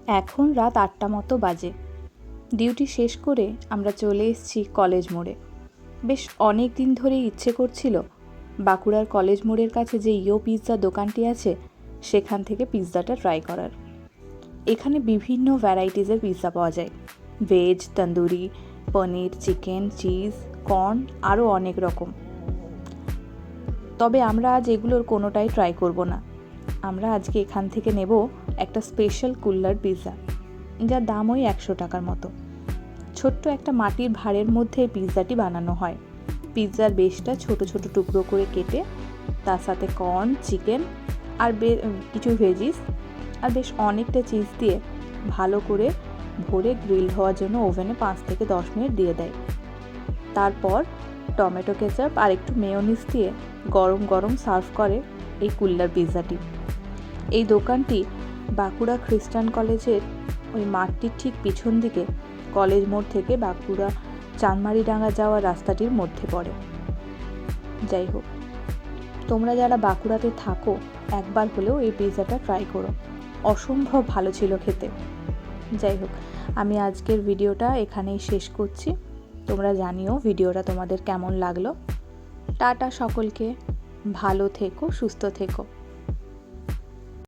এখন রাত 8টা মতো বাজে। ডিউটি শেষ করে আমরা চলে এসেছি কলেজ মোড়ে। বেশ অনেক দিন ধরেই ইচ্ছে করছিল বাঁকুড়ার কলেজ মোড়ের কাছে যে ইয়ো পিৎজা দোকানটি আছে সেখান থেকে পিৎজাটা ট্রাই করার। এখানে বিভিন্ন ভ্যারাইটিসের পিৎজা পাওয়া যায়, ভেজ, তন্দুরি, পনির, চিকেন, চিজ, কর্ন, আরও অনেক রকম। তবে আমরা আজ এগুলোর কোনোটাই ট্রাই করব না। আমরা আজকে এখান থেকে নেব একটা স্পেশাল কুল্লার পিৎজা, যার দাম ওই 100 টাকার মতো। ছোট্ট একটা মাটির ভাঁড়ের মধ্যে পিৎজাটি বানানো হয়। পিৎজার বেসটা ছোট ছোট টুকরো করে কেটে তার সাথে কর্ন, চিকেন আর কিছু ভেজিস আর বেশ অনেকটা চিজ দিয়ে ভালো করে ভরে গ্রিল হওয়ার জন্য ওভেনে 5 থেকে 10 মিনিট দিয়ে দেয়। তারপর টমেটো কেচাপ আর একটু মেয়োনিজ দিয়ে গরম গরম সার্ভ করে এই কুল্লার পিৎজাটি। এই দোকানটি বাঁকুড়া খ্রিস্টান কলেজের ওই মাঠটির ঠিক পিছন দিকে কলেজ মোড় থেকে বাঁকুড়া চানমারিডাঙ্গা যাওয়ার রাস্তাটির মধ্যে পড়ে। যাই হোক, তোমরা যারা বাঁকুড়াতে থাকো একবার হলেও এই পিৎজাটা ট্রাই করো, অসম্ভব ভালো ছিল খেতে। যাই হোক, আমি আজকের ভিডিওটা এখানেই শেষ করছি। তোমরা জানিও ভিডিওটা তোমাদের কেমন লাগলো। টাটা সকলকে, ভালো থেকো, সুস্থ থেকো।